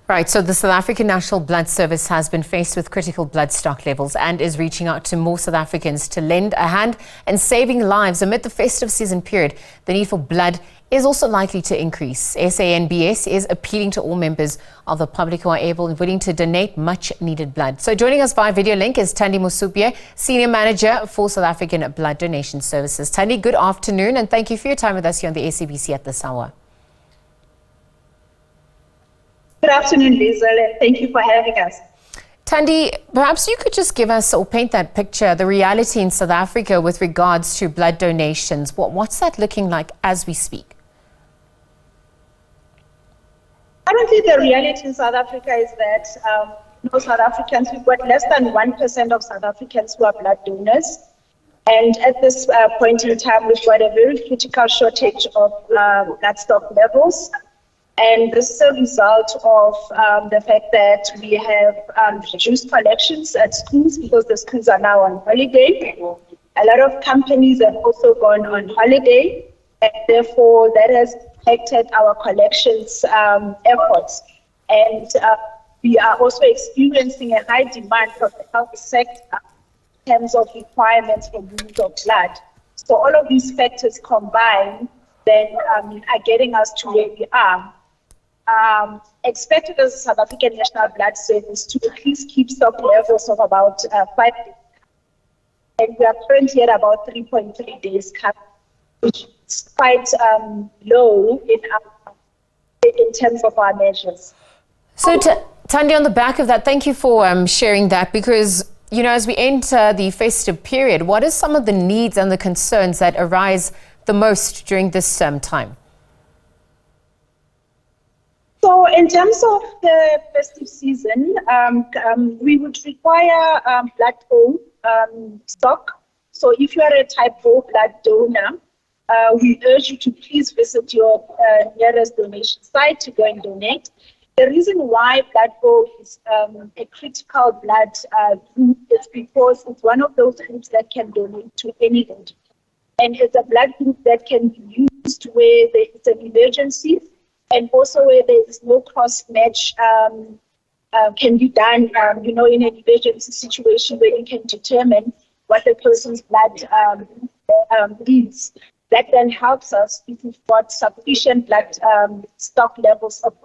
Right, so the South African National Blood Service has been faced with critical blood stock levels and is reaching out to more South Africans to lend a hand in saving lives amid the festive season period. The need for blood is also likely to increase. SANBS is appealing to all members of the public who are able and willing to donate much needed blood. So joining us via video link is Thandi Mosupye, Senior Manager for South African Blood Donation Services. Thandi, good afternoon and thank you for your time with us here on the SABC at this hour. Good afternoon, Lisa. Thank you for having us. Thandi, perhaps you could just give us or paint that picture, the reality in South Africa with regards to blood donations. What's that looking like as we speak? Currently, the reality in South Africa is that South Africans, we've got less than 1% of South Africans who are blood donors. And at this point in time, we've got a very critical shortage of blood stock levels. And this is a result of the fact that we have reduced collections at schools because the schools are now on holiday. A lot of companies have also gone on holiday, and therefore that has affected our collections efforts. And we are also experiencing a high demand from the health sector in terms of requirements for use of blood. So all of these factors combined then are getting us to where we are. Expected as a South African National Blood Service to at least keep stock levels of about 5 days. And we are currently at about 3.3 days coverage, which is quite low in terms of our measures. So, Thandi, on the back of that, thank you for sharing that, because, you know, as we enter the festive period, what are some of the needs and the concerns that arise the most during this time? So in terms of the festive season, we would require blood O stock. So if you are a type O blood donor, we urge you to please visit your nearest donation site to go and donate. The reason why blood O is a critical blood group is because it's one of those groups that can donate to anyone. And it's a blood group that can be used where there is an emergency, and also where there is no cross-match can be done, in an emergency situation where you can determine what the person's blood needs. That then helps us if we've got sufficient blood stock levels of.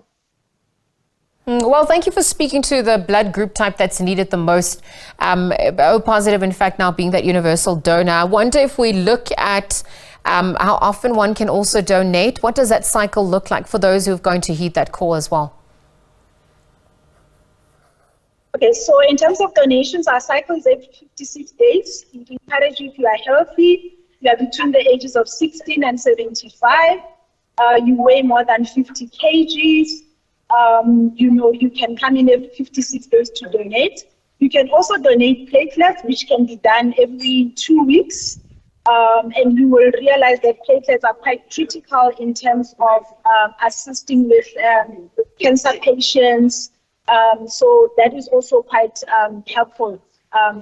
Well, thank you for speaking to the blood group type that's needed the most. O positive, in fact, now being that universal donor. I wonder if we look at how often one can also donate. What does that cycle look like for those who are going to heed that call as well? Okay, so in terms of donations, our cycle is every 56 days. We encourage you, if you are healthy, you are between the ages of 16 and 75, you weigh more than 50 kgs, you can come in every 56 days to donate. You can also donate platelets, which can be done every 2 weeks. And you will realize that platelets are quite critical in terms of assisting with cancer patients. So that is also quite helpful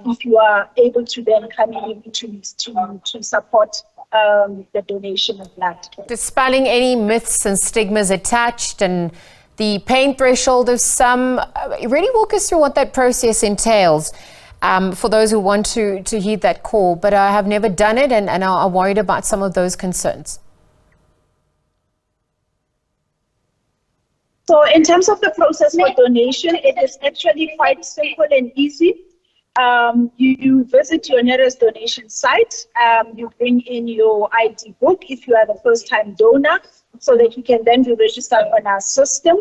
if you are able to then come in to support the donation of blood. Dispelling any myths and stigmas attached and the pain threshold of some, really walk us through what that process entails. For those who want to heed that call, but I have never done it and are worried about some of those concerns. So in terms of the process for donation, it is actually quite simple and easy. You visit your nearest donation site, you bring in your ID book if you are the first-time donor, so that you can then be registered on our system.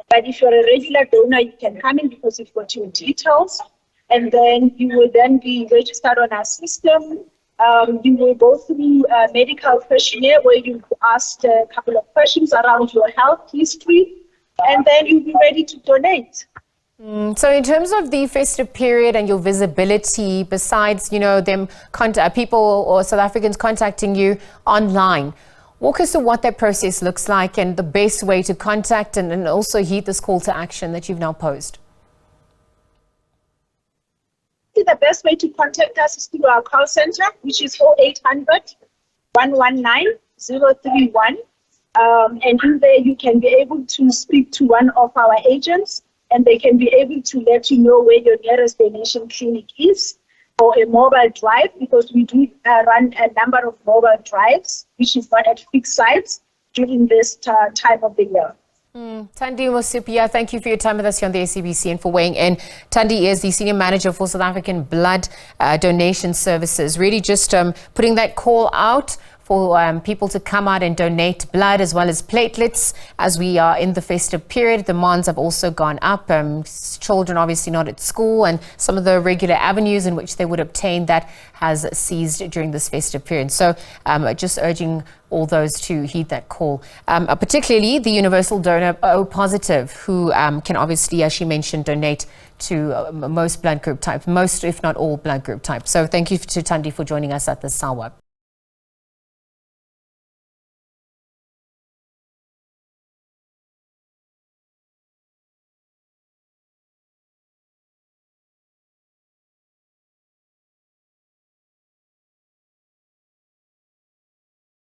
But if you're a regular donor, you can come in because you've got your details. And then you will then be registered on our system. You will go through a medical questionnaire where you'll be asked a couple of questions around your health history, and then you'll be ready to donate. So in terms of the festive period and your visibility, besides, them people or South Africans contacting you online, walk us through what that process looks like and the best way to contact and also heed this call to action that you've now posed. The best way to contact us is through our call center, which is 0800 119 031. And in there, you can be able to speak to one of our agents, and they can be able to let you know where your nearest donation clinic is, or a mobile drive, because we do run a number of mobile drives, which is run at fixed sites during this time of the year. Thandi Mosupye, thank you for your time with us here on the SABC and for weighing in. Thandi is the Senior Manager for South African Blood Donation Services, really just putting that call out for people to come out and donate blood as well as platelets as we are in the festive period. Demands have also gone up. Children obviously not at school, and some of the regular avenues in which they would obtain that has ceased during this festive period. So just urging all those to heed that call, particularly the universal donor O positive, who can obviously, as she mentioned, donate to most blood group types, most if not all blood group types. So thank you to Thandi for joining us at this hour.